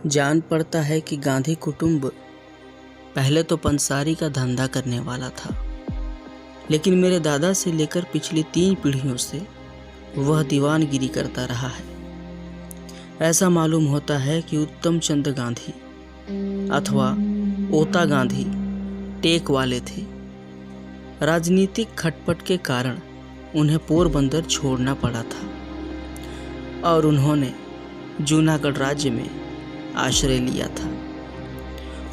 जान पड़ता है कि गांधी कुटुंब पहले तो पंसारी का धंधा करने वाला था, लेकिन मेरे दादा से लेकर पिछली 3 पीढ़ियों से वह दीवानगिरी करता रहा है। ऐसा मालूम होता है कि उत्तम चंद्र गांधी अथवा ओता गांधी टेक वाले थे। राजनीतिक खटपट के कारण उन्हें पोरबंदर छोड़ना पड़ा था और उन्होंने जूनागढ़ राज्य में आश्रय लिया था।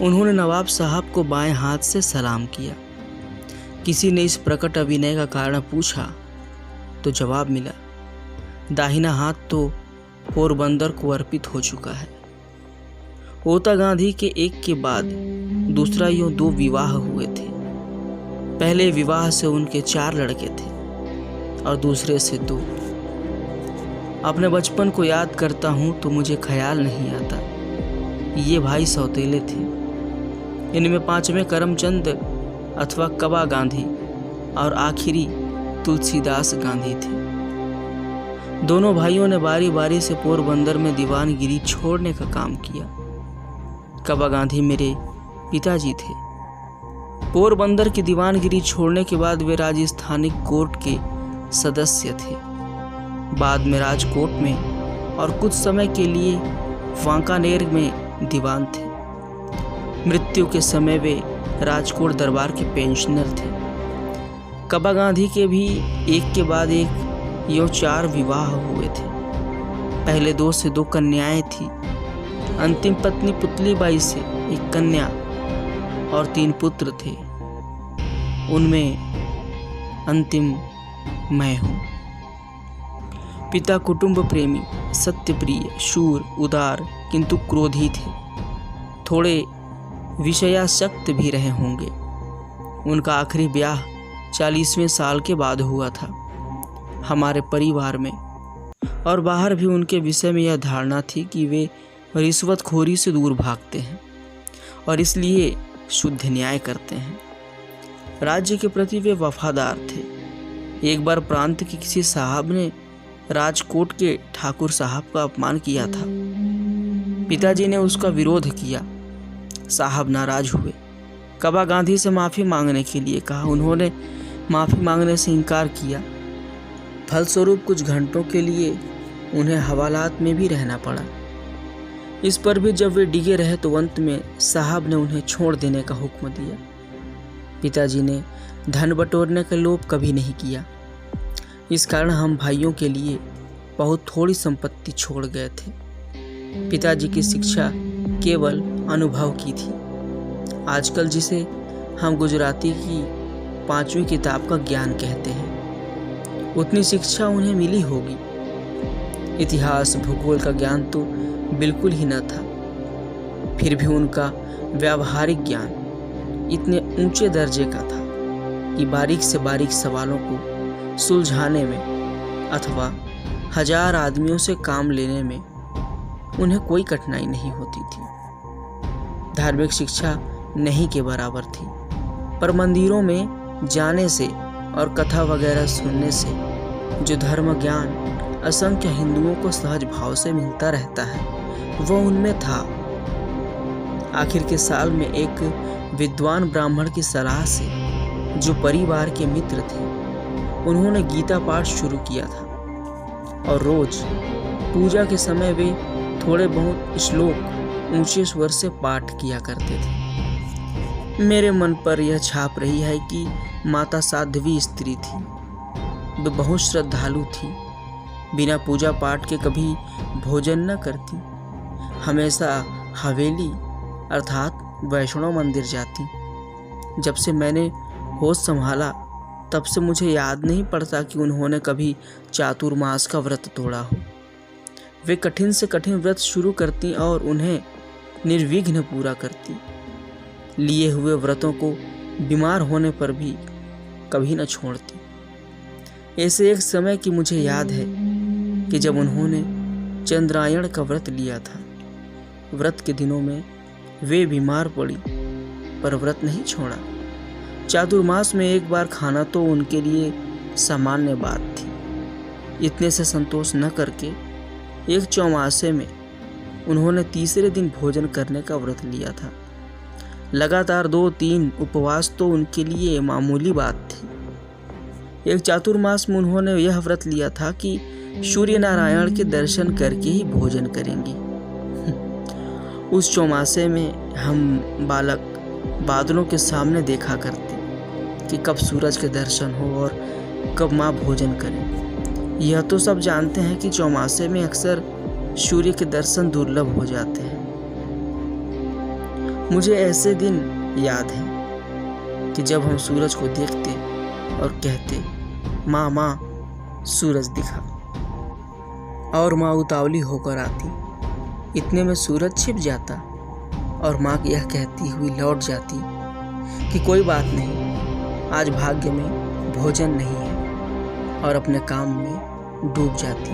उन्होंने नवाब साहब को बाएं हाथ से सलाम किया। किसी ने इस प्रकट अभिनय का कारण पूछा तो जवाब मिला, दाहिना हाथ तो पोरबंदर को अर्पित हो चुका है। ओता गांधी के एक के बाद दूसरा यूं 2 विवाह हुए थे। पहले विवाह से उनके 4 लड़के थे और दूसरे से 2। अपने बचपन को याद करता हूँ तो मुझे ख्याल नहीं आता ये भाई सौतेले थे। इनमें 5वें करमचंद अथवा कबा गांधी और आखिरी तुलसीदास गांधी थे। दोनों भाइयों ने बारी बारी से पोरबंदर में दीवानगिरी छोड़ने का काम किया। कबा गांधी मेरे पिताजी थे। पोरबंदर की दीवानगिरी छोड़ने के बाद वे राजस्थानी कोर्ट के सदस्य थे। बाद में राजकोट में और कुछ समय के लिए वांकानेर में दीवान थे। मृत्यु के समय वे राजकोट दरबार के पेंशनर थे। कबा गांधी के भी एक के बाद एक यूं 4 विवाह हुए थे। पहले 2 से 2 कन्याएं थी। अंतिम पत्नी पुतली बाई से 1 कन्या और 3 पुत्र थे। उनमें अंतिम मैं हूँ। पिता कुटुंब प्रेमी, सत्यप्रिय, शूर, उदार किंतु क्रोधी थे। थोड़े विषयासक्त भी रहे होंगे। उनका आखिरी ब्याह 40वें साल के बाद हुआ था। हमारे परिवार में और बाहर भी उनके विषय में यह धारणा थी कि वे रिश्वतखोरी से दूर भागते हैं और इसलिए शुद्ध न्याय करते हैं। राज्य के प्रति वे वफादार थे। एक बार प्रांत के किसी साहब ने राजकोट के ठाकुर साहब का अपमान किया था। पिताजी ने उसका विरोध किया। साहब नाराज हुए। कबा गांधी से माफ़ी मांगने के लिए कहा। उन्होंने माफ़ी मांगने से इनकार किया। फलस्वरूप कुछ घंटों के लिए उन्हें हवालात में भी रहना पड़ा। इस पर भी जब वे डिगे रहे तो अंत में साहब ने उन्हें छोड़ देने का हुक्म दिया। पिताजी ने धन बटोरने का लोभ कभी नहीं किया। इस कारण हम भाइयों के लिए बहुत थोड़ी संपत्ति छोड़ गए थे। पिताजी की शिक्षा केवल अनुभव की थी। आजकल जिसे हम गुजराती की 5वीं किताब का ज्ञान कहते हैं, उतनी शिक्षा उन्हें मिली होगी। इतिहास भूगोल का ज्ञान तो बिल्कुल ही न था। फिर भी उनका व्यावहारिक ज्ञान इतने ऊंचे दर्जे का था कि बारीक से बारीक सवालों को सुलझाने में अथवा 1000 आदमियों से काम लेने में उन्हें कोई कठिनाई नहीं होती थी। धार्मिक शिक्षा नहीं के बराबर थी, पर मंदिरों में जाने से और कथा वगैरह सुनने से जो धर्म ज्ञान असंख्य हिंदुओं को सहज भाव से मिलता रहता है, वह उनमें था। आखिर के साल में एक विद्वान ब्राह्मण की सलाह से, जो परिवार के मित्र थे, उन्होंने गीता पाठ शुरू किया था और रोज पूजा के समय वे थोड़े बहुत श्लोक ऊंचे स्वर से पाठ किया करते थे। मेरे मन पर यह छाप रही है कि माता साध्वी स्त्री थी। वे बहुत श्रद्धालु थी। बिना पूजा पाठ के कभी भोजन न करती। हमेशा हवेली अर्थात वैष्णव मंदिर जाती। जब से मैंने होश संभाला तब से मुझे याद नहीं पड़ता कि उन्होंने कभी चातुर्मास का व्रत तोड़ा हो। वे कठिन से कठिन व्रत शुरू करती और उन्हें निर्विघ्न पूरा करती। लिए हुए व्रतों को बीमार होने पर भी कभी न छोड़ती। ऐसे एक समय की मुझे याद है कि जब उन्होंने चंद्रायण का व्रत लिया था। व्रत के दिनों में वे बीमार पड़ी पर व्रत नहीं छोड़ा। चातुर्मास में एक बार खाना तो उनके लिए सामान्य बात थी। इतने से संतोष न करके एक चौमासे में उन्होंने तीसरे दिन भोजन करने का व्रत लिया था। लगातार 2-3 उपवास तो उनके लिए मामूली बात थी। एक चातुर्मास में उन्होंने यह व्रत लिया था कि सूर्य नारायण के दर्शन करके ही भोजन करेंगी। उस चौमासे में हम बालक बादलों के सामने देखा करते कि कब सूरज के दर्शन हो और कब माँ भोजन करें। यह तो सब जानते हैं कि चौमासे में अक्सर सूर्य के दर्शन दुर्लभ हो जाते हैं। मुझे ऐसे दिन याद है कि जब हम सूरज को देखते और कहते, माँ माँ सूरज दिखा, और माँ उतावली होकर आती। इतने में सूरज छिप जाता और माँ यह कहती हुई लौट जाती कि कोई बात नहीं, आज भाग्य में भोजन नहीं है, और अपने काम में डूब जाती।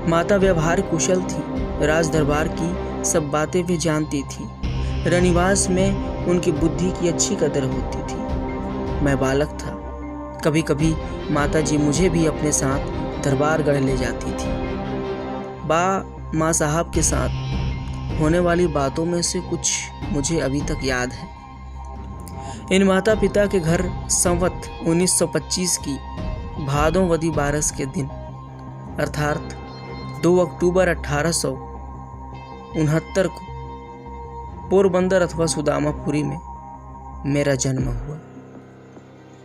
माता व्यवहार कुशल थी, राज दरबार की सब बातें भी जानती थी। रनिवास में उनकी बुद्धि की अच्छी कदर होती थी। मैं बालक था। कभी कभी माता जी मुझे भी अपने साथ दरबारगढ़ ले जाती थी। माँ साहब के साथ होने वाली बातों में से कुछ मुझे अभी तक याद है। इन माता पिता के घर संवत 1925 की भादोवदी बारस के दिन अर्थात 2 अक्टूबर 1869 को पोरबंदर अथवा सुदामापुरी में मेरा जन्म हुआ।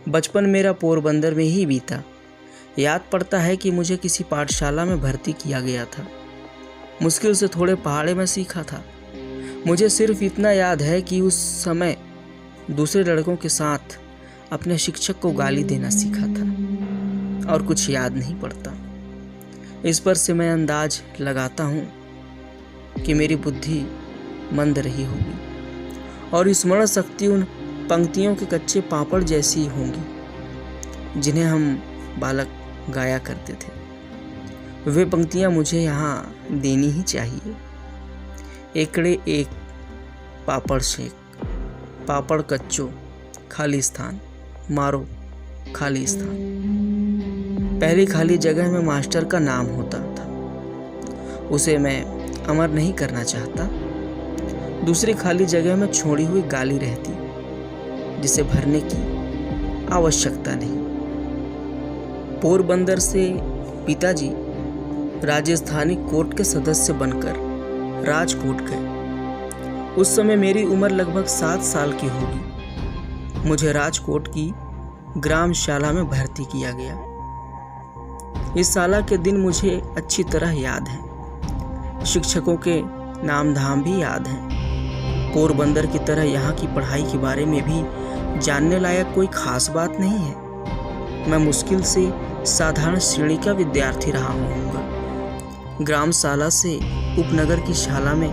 बचपन मेरा पोरबंदर में ही बीता। याद पड़ता है कि मुझे किसी पाठशाला में भर्ती किया गया था। मुश्किल से थोड़े पहाड़े में सीखा था। मुझे सिर्फ इतना याद है कि उस समय दूसरे लड़कों के साथ अपने शिक्षक को गाली देना सीखा था, और कुछ याद नहीं पड़ता। इस पर से मैं अंदाज लगाता हूँ कि मेरी बुद्धि मंद रही होगी और स्मरण शक्ति उन पंक्तियों के कच्चे पापड़ जैसी होंगी जिन्हें हम बालक गाया करते थे। वे पंक्तियां मुझे यहाँ देनी ही चाहिए। एकड़े एक पापड़ शेक, पापड़ कच्चो खाली स्थान, मारो खाली स्थान। पहली खाली जगह में मास्टर का नाम होता था, उसे मैं अमर नहीं करना चाहता। दूसरी खाली जगह में छोड़ी हुई गाली रहती जिसे भरने की आवश्यकता नहीं। पोरबंदर से पिताजी राजस्थानी कोर्ट के सदस्य बनकर राजकोट गए। उस समय मेरी उम्र लगभग 7 साल की होगी। मुझे राजकोट की ग्रामशाला में भर्ती किया गया। इस शाला के दिन मुझे अच्छी तरह याद है। शिक्षकों के नाम धाम भी याद हैं। पोरबंदर की तरह यहाँ की पढ़ाई के बारे में भी जानने लायक कोई खास बात नहीं है। मैं मुश्किल से साधारण श्रेणी का विद्यार्थी रहा होऊंगा। ग्रामशाला से उपनगर की शाला में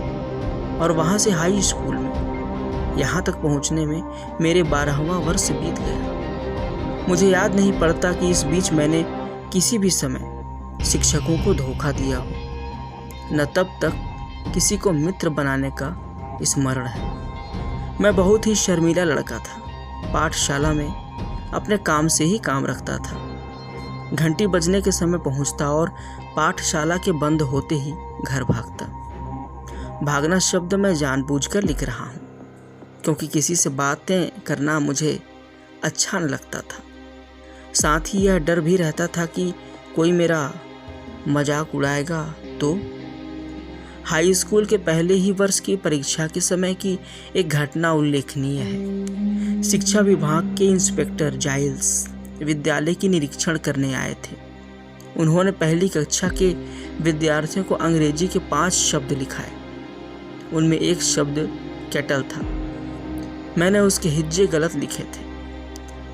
और वहाँ से हाई स्कूल में। यहाँ तक पहुँचने में मेरे 12वां वर्ष बीत गया। मुझे याद नहीं पड़ता कि इस बीच मैंने किसी भी समय शिक्षकों को धोखा दिया हो, न तब तक किसी को मित्र बनाने का स्मरण है। मैं बहुत ही शर्मीला लड़का था। पाठशाला में अपने काम से ही काम रखता था। घंटी बजने के समय पहुंचता और पाठशाला के बंद होते ही घर भागता। भागना शब्द मैं जानबूझकर लिख रहा हूँ, क्योंकि किसी से बातें करना मुझे अच्छा न लगता था। साथ ही यह डर भी रहता था कि कोई मेरा मजाक उड़ाएगा तो। हाई स्कूल के पहले ही वर्ष की परीक्षा के समय की एक घटना उल्लेखनीय है। शिक्षा विभाग के इंस्पेक्टर जाइल्स विद्यालय की निरीक्षण करने आए थे। उन्होंने पहली कक्षा के विद्यार्थियों को अंग्रेजी के 5 शब्द लिखाए। उनमें एक शब्द केटल था। मैंने उसके हिज्जे गलत लिखे थे।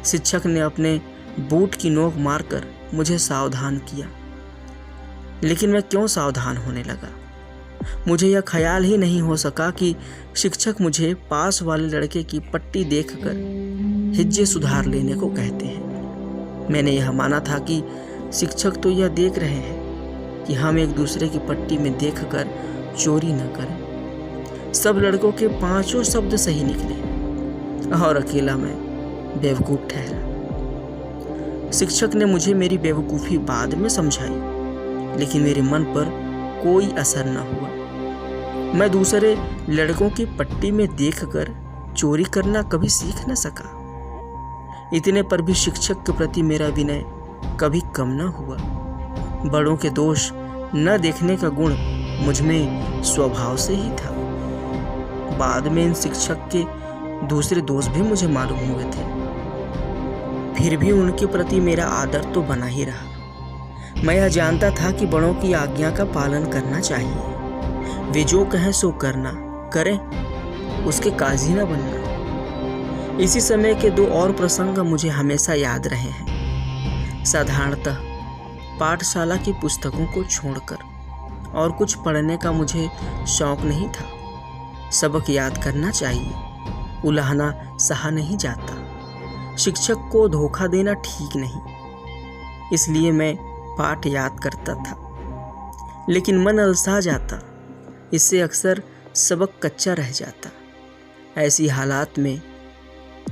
शिक्षक ने अपने बूट की नोक मारकर मुझे सावधान किया, लेकिन मैं क्यों सावधान होने लगा? मुझे यह ख्याल ही नहीं हो सका कि शिक्षक मुझे पास वाले लड़के की पट्टी देखकर हिज्जे सुधार लेने को कहते हैं। मैंने यह माना था कि शिक्षक तो यह देख रहे हैं कि हम एक दूसरे की पट्टी में देखकर चोरी न करें। सब लड़कों के 5 शब्द सही निकले और अकेला मैं बेवकूफ़ ठहरा। शिक्षक ने मुझे मेरी बेवकूफ़ी बाद में समझाई, लेकिन मेरे मन पर कोई असर न हुआ। मैं दूसरे लड़कों की पट्टी में देखकर चोरी करना कभी सीख न सका। इतने पर भी शिक्षक के प्रति मेरा विनय कभी कम न हुआ। बड़ों के दोष न देखने का गुण मुझ में स्वभाव से ही था। बाद में इन शिक्षक के दूसरे दोस्त भी मुझे मालूम हुए थे। फिर भी उनके प्रति मेरा आदर तो बना ही रहा। मैं यह जानता था कि बड़ों की आज्ञा का पालन करना चाहिए। वे जो कहें सो करना, करें, उसके काजी न बनना। इसी समय के दो और प्रसंग मुझे हमेशा याद रहे हैं। साधारणतः पाठशाला की पुस्तकों को छोड़कर और कुछ पढ़ने का मुझे शौक नहीं था। सबक याद करना चाहिए, उलाहना सहा नहीं जाता। शिक्षक को धोखा देना ठीक नहीं, इसलिए मैं पाठ याद करता था, लेकिन मन अलसा जाता। इससे अक्सर सबक कच्चा रह जाता। ऐसी हालात में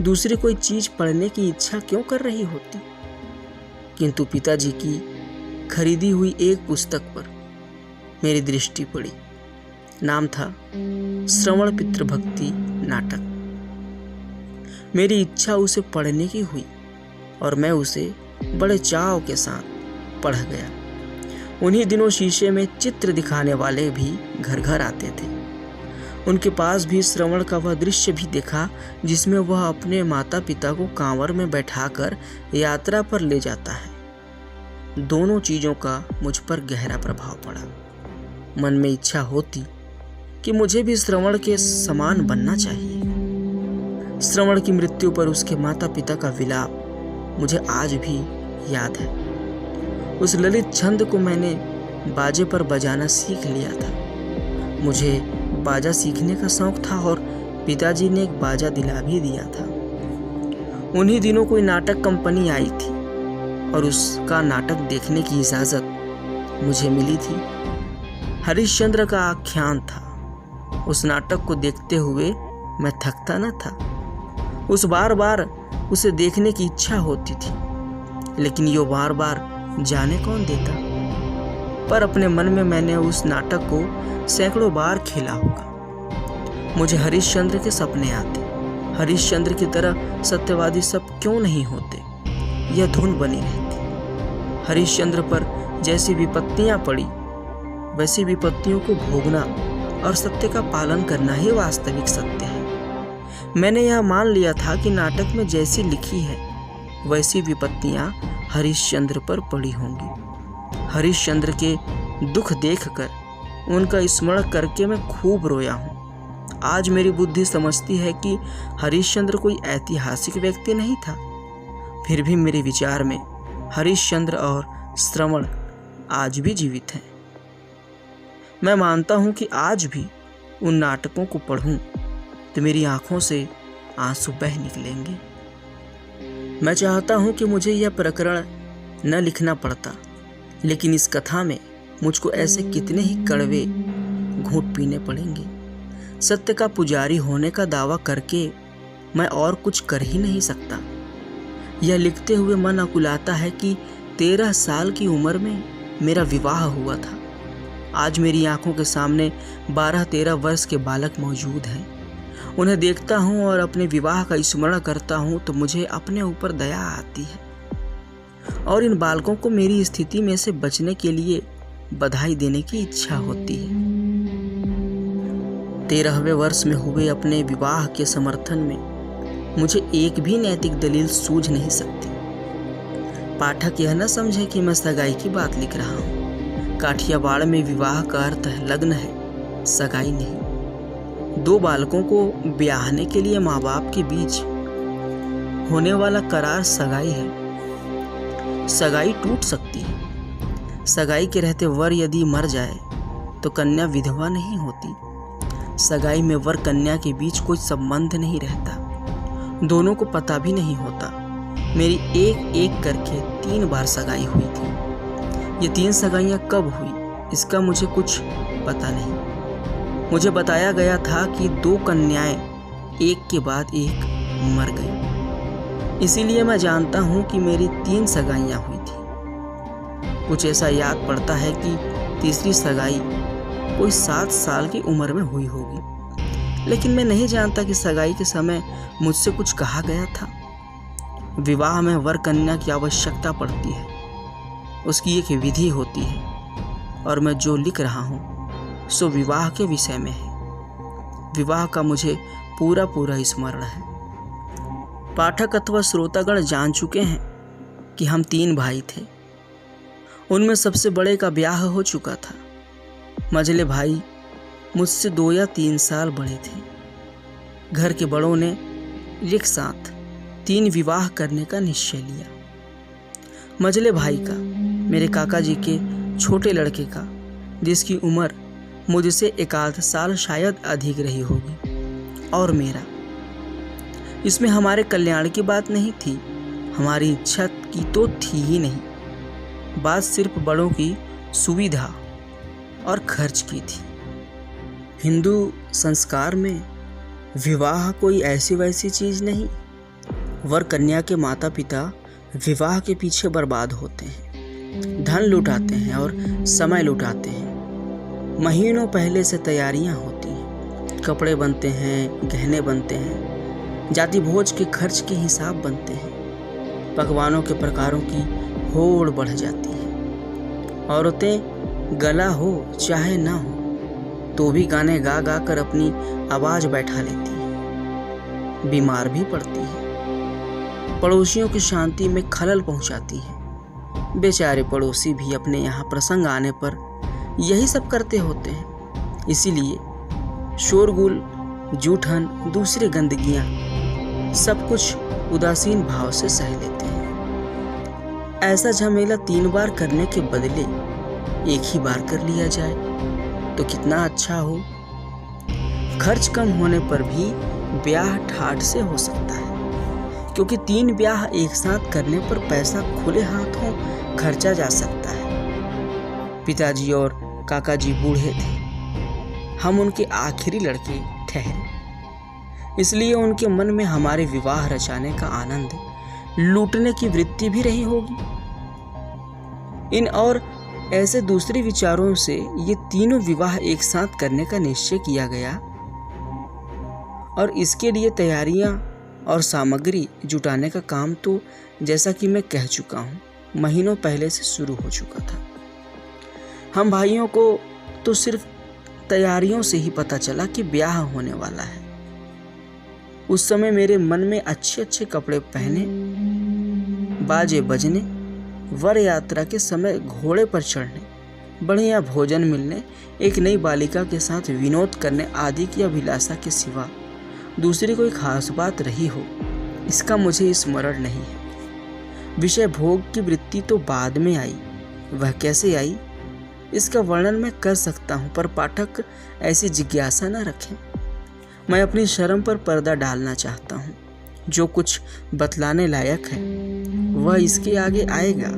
दूसरी कोई चीज़ पढ़ने की इच्छा क्यों कर रही होती? किंतु पिताजी की खरीदी हुई एक पुस्तक पर मेरी दृष्टि पड़ी। नाम था श्रवण पितृभक्ति नाटक। मेरी इच्छा उसे पढ़ने की हुई और मैं उसे बड़े चाव के साथ पढ़ गया। उन्हीं दिनों शीशे में चित्र दिखाने वाले भी घर घर आते थे। उनके पास भी श्रवण का वह दृश्य भी देखा जिसमें वह अपने माता पिता को कांवर में बैठाकर यात्रा पर ले जाता है। दोनों चीज़ों का मुझ पर गहरा प्रभाव पड़ा। मन में इच्छा होती कि मुझे भी श्रवण के समान बनना चाहिए। श्रवण की मृत्यु पर उसके माता पिता का विलाप मुझे आज भी याद है। उस ललित छंद को मैंने बाजे पर बजाना सीख लिया था। मुझे बाजा सीखने का शौक था और पिताजी ने एक बाजा दिला भी दिया था। उन्हीं दिनों कोई नाटक कंपनी आई थी और उसका नाटक देखने की इजाज़त मुझे मिली थी। हरिश्चंद्र का आख्यान था। उस नाटक को देखते हुए मैं थकता न था। उस बार बार उसे देखने की इच्छा होती थी, लेकिन यो बार बार जाने कौन देता। पर अपने मन में मैंने उस नाटक को सैकड़ों बार खेला होगा। मुझे हरिश्चंद्र के सपने आते। हरिश्चंद्र की तरह सत्यवादी सब क्यों नहीं होते, यह धुन बनी रहती। हरिश्चंद्र पर जैसी विपत्तियां पड़ी, वैसी विपत्तियों को भोगना और सत्य का पालन करना ही वास्तविक सत्य है। मैंने यह मान लिया था कि नाटक में जैसी लिखी है वैसी विपत्तियां हरिश्चंद्र पर पड़ी होंगी। हरिश्चंद्र के दुख देखकर, उनका स्मरण करके मैं खूब रोया हूँ। आज मेरी बुद्धि समझती है कि हरिश्चंद्र कोई ऐतिहासिक व्यक्ति नहीं था। फिर भी मेरे विचार में हरिश्चंद्र और श्रवण आज भी जीवित हैं। मैं मानता हूँ कि आज भी उन नाटकों को पढ़ूं तो मेरी आंखों से आंसू बह निकलेंगे। मैं चाहता हूँ कि मुझे यह प्रकरण न लिखना पड़ता, लेकिन इस कथा में मुझको ऐसे कितने ही कड़वे घूंट पीने पड़ेंगे। सत्य का पुजारी होने का दावा करके मैं और कुछ कर ही नहीं सकता। यह लिखते हुए मन अकुलाता है कि 13 साल की उम्र में मेरा विवाह हुआ था। आज मेरी आंखों के सामने 12-13 वर्ष के बालक मौजूद हैं। उन्हें देखता हूँ और अपने विवाह का स्मरण करता हूँ तो मुझे अपने ऊपर दया आती है और इन बालकों को मेरी स्थिति में से बचने के लिए बधाई देने की इच्छा होती है। 13वें वर्ष में हुए अपने विवाह के समर्थन में मुझे एक भी नैतिक दलील सूझ नहीं सकती। पाठक यह न समझे कि मैं सगाई की बात लिख रहा हूँ। काठियावाड़ में विवाह का अर्थ लग्न है, सगाई नहीं। 2 बालकों को ब्याहने के लिए माँ बाप के बीच होने वाला करार सगाई है। सगाई टूट सकती है। सगाई के रहते वर यदि मर जाए तो कन्या विधवा नहीं होती। सगाई में वर कन्या के बीच कोई संबंध नहीं रहता, दोनों को पता भी नहीं होता। मेरी एक एक करके 3 बार सगाई हुई थी। ये 3 सगाइयाँ कब हुई इसका मुझे कुछ पता नहीं। मुझे बताया गया था कि 2 कन्याएं एक के बाद एक मर गई। इसीलिए मैं जानता हूँ कि मेरी 3 सगाइयाँ हुई थी। कुछ ऐसा याद पड़ता है कि तीसरी सगाई कोई 7 साल की उम्र में हुई होगी। लेकिन मैं नहीं जानता कि सगाई के समय मुझसे कुछ कहा गया था। विवाह में वर कन्या की आवश्यकता पड़ती है, उसकी एक विधि होती है, और मैं जो लिख रहा हूँ सो विवाह के विषय में है। विवाह का मुझे पूरा स्मरण है। पाठक अथवा श्रोतागण जान चुके हैं कि हम 3 भाई थे। उनमें सबसे बड़े का ब्याह हो चुका था। मझले भाई मुझसे 2 या 3 साल बड़े थे। घर के बड़ों ने एक साथ 3 विवाह करने का निश्चय लिया। मझले भाई का, मेरे काका जी के छोटे लड़के का, जिसकी उम्र मुझसे 1 साल शायद अधिक रही होगी, और मेरा। इसमें हमारे कल्याण की बात नहीं थी, हमारी इच्छा की तो थी ही नहीं। बात सिर्फ बड़ों की सुविधा और खर्च की थी। हिंदू संस्कार में विवाह कोई ऐसी वैसी चीज़ नहीं। वर कन्या के माता पिता विवाह के पीछे बर्बाद होते हैं, धन लुटाते हैं और समय लुटाते हैं। महीनों पहले से तैयारियां होती हैं, कपड़े बनते हैं, गहने बनते हैं, जाति भोज के खर्च के हिसाब बनते हैं, पकवानों के प्रकारों की होड़ बढ़ जाती है। औरतें गला हो चाहे ना हो तो भी गाने गा गा कर अपनी आवाज़ बैठा लेती हैं, बीमार भी पड़ती हैं, पड़ोसियों की शांति में खलल पहुंचाती हैं। बेचारे पड़ोसी भी अपने यहाँ प्रसंग आने पर यही सब करते होते हैं। इसीलिए शोरगुल, जूठन, दूसरी गंदगियाँ सब कुछ उदासीन भाव से सह लेते हैं। ऐसा झमेला 3 बार करने के बदले एक ही बार कर लिया जाए तो कितना अच्छा हो। खर्च कम होने पर भी ब्याह ठाठ से हो सकता है, क्योंकि 3 ब्याह एक साथ करने पर पैसा खुले हाथों खर्चा जा सकता है। पिताजी और काका जी बूढ़े थे, हम उनके आखिरी लड़के ठहरे, इसलिए उनके मन में हमारे विवाह रचाने का आनंद लूटने की वृत्ति भी रही होगी। इन और ऐसे दूसरे विचारों से ये तीनों विवाह एक साथ करने का निश्चय किया गया, और इसके लिए तैयारियां और सामग्री जुटाने का काम तो जैसा कि मैं कह चुका हूँ महीनों पहले से शुरू हो चुका था। हम भाइयों को तो सिर्फ तैयारियों से ही पता चला कि ब्याह होने वाला है। उस समय मेरे मन में अच्छे कपड़े पहने, बाजे बजने, वर यात्रा के समय घोड़े पर चढ़ने, बढ़िया भोजन मिलने, एक नई बालिका के साथ विनोद करने आदि की अभिलाषा के सिवा दूसरी कोई खास बात रही हो, इसका मुझे स्मरण नहीं है। विषय भोग की वृत्ति तो बाद में आई। वह कैसे आई इसका वर्णन मैं कर सकता हूँ, पर पाठक ऐसी जिज्ञासा न रखें। मैं अपनी शर्म पर पर्दा डालना चाहता हूँ। जो कुछ बतलाने लायक है वह इसके आगे आएगा,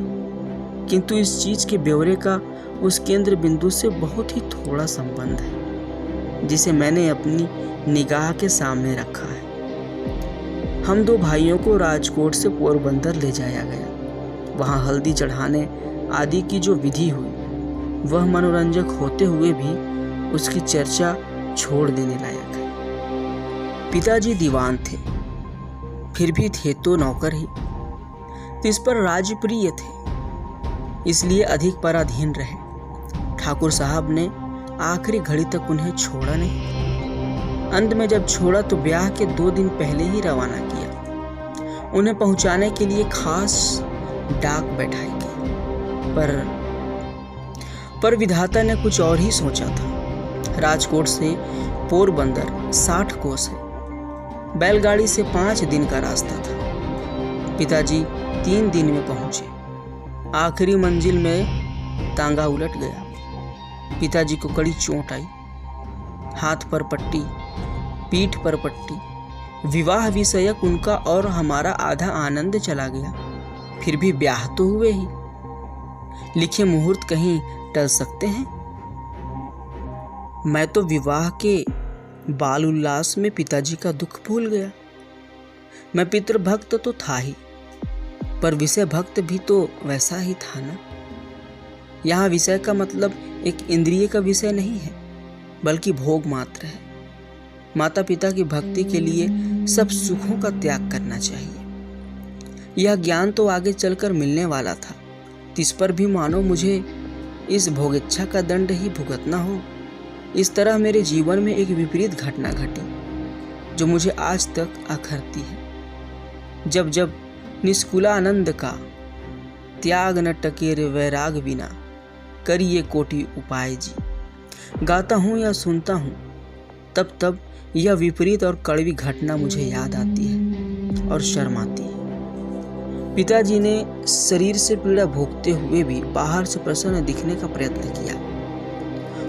किंतु इस चीज के ब्यौरे का उस केंद्र बिंदु से बहुत ही थोड़ा संबंध है जिसे मैंने अपनी निगाह के सामने रखा है। हम 2 भाइयों को राजकोट से पोरबंदर ले जाया गया। वहाँ हल्दी चढ़ाने आदि की जो विधि हुई वह मनोरंजक होते हुए भी उसकी चर्चा छोड़ देने लायक है। पिताजी दीवान थे, फिर भी थे तो नौकर ही। इस पर राजप्रिय थे, इसलिए अधिक पराधीन रहे। ठाकुर साहब ने आखिरी घड़ी तक उन्हें छोड़ा नहीं। अंत में जब छोड़ा तो ब्याह के 2 दिन पहले ही रवाना किया। उन्हें पहुंचाने के लिए खास डाक बैठाई गई, पर विधाता ने कुछ और ही सोचा था। राजकोट से पोरबंदर 60 कोस है। बैलगाड़ी से 5 दिन का रास्ता था। पिताजी 3 दिन में पहुंचे। आखिरी मंजिल में तांगा उलट गया। पिताजी को कड़ी चोट आई। हाथ पर पट्टी, पीठ पर पट्टी। विवाह विषयक उनका और हमारा आधा आनंद चला गया। फिर भी ब्याह तो हुए ही। लिखे मुहूर्त कहीं टल सकते हैं? मैं तो विवाह के बाल उल्लास में पिताजी का दुख भूल गया। मैं पितृभक्त तो था ही, पर विषय भक्त भी तो वैसा ही था ना। यहाँ विषय का मतलब एक इंद्रिय का विषय नहीं है, बल्कि भोग मात्र है। माता पिता की भक्ति के लिए सब सुखों का त्याग करना चाहिए। यह ज्ञान तो आगे चलकर मिलने वाला था, इस पर भी मानो मुझे इस भोगेच्छा का दंड ही भुगतना हो। इस तरह मेरे जीवन में एक विपरीत घटना घटी जो मुझे आज तक अखरती है। जब जब निष्कुला आनंद का त्याग न टकेर वैराग बिना, करिए कोटि उपाय जी, गाता हूँ या सुनता हूँ तब तब यह विपरीत और कड़वी घटना मुझे याद आती है और शर्म आती है। पिताजी ने शरीर से पीड़ा भोगते हुए भी बाहर से प्रसन्न दिखने का प्रयत्न किया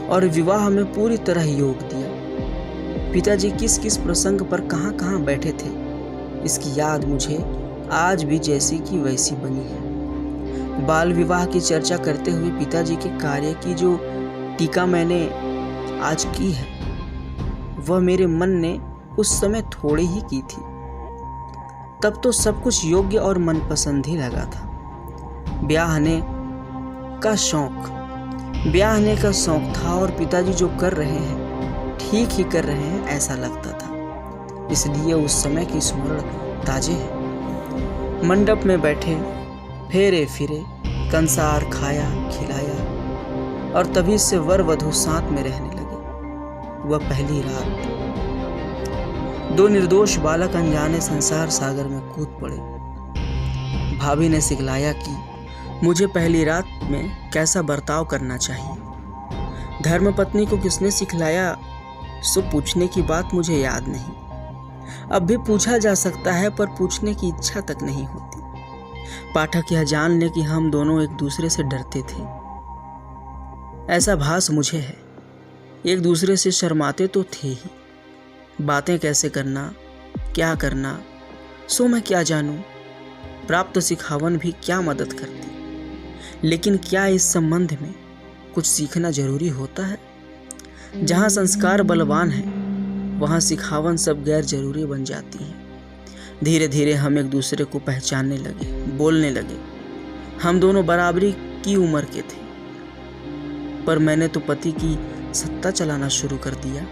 और विवाह में पूरी तरह योग दिया। पिताजी किस किस प्रसंग पर कहाँ कहाँ बैठे थे, इसकी याद मुझे आज भी जैसी की वैसी बनी है। बाल विवाह की चर्चा करते हुए पिताजी के कार्य की जो टीका मैंने आज की है, वह मेरे मन ने उस समय थोड़ी ही की थी। तब तो सब कुछ योग्य और मनपसंद ही लगा था। ब्याहने का शौक था और पिताजी जो कर रहे हैं ठीक ही कर रहे हैं ऐसा लगता था, इसलिए उस समय की स्मरण ताजे है। मंडप में बैठे, फेरे फिरे, कंसार खाया खिलाया और तभी से वर वधू साथ में रहने लगे। वह पहली रात, दो निर्दोष बालक अनजाने संसार सागर में कूद पड़े। भाभी ने सिखलाया कि मुझे पहली रात में कैसा बर्ताव करना चाहिए। धर्मपत्नी को किसने सिखलाया सो पूछने की बात मुझे याद नहीं। अब भी पूछा जा सकता है पर पूछने की इच्छा तक नहीं होती। पाठक यह जान ले कि हम दोनों एक दूसरे से डरते थे, ऐसा भास मुझे है। एक दूसरे से शर्माते तो थे ही। बातें कैसे करना, क्या करना, सो मैं क्या जानूं। प्राप्त सिखावन भी क्या मदद करती। लेकिन क्या इस संबंध में कुछ सीखना जरूरी होता है? जहाँ संस्कार बलवान है वहाँ सिखावन सब गैर जरूरी बन जाती हैं। धीरे धीरे हम एक दूसरे को पहचानने लगे, बोलने लगे। हम दोनों बराबरी की उम्र के थे, पर मैंने तो पति की सत्ता चलाना शुरू कर दिया।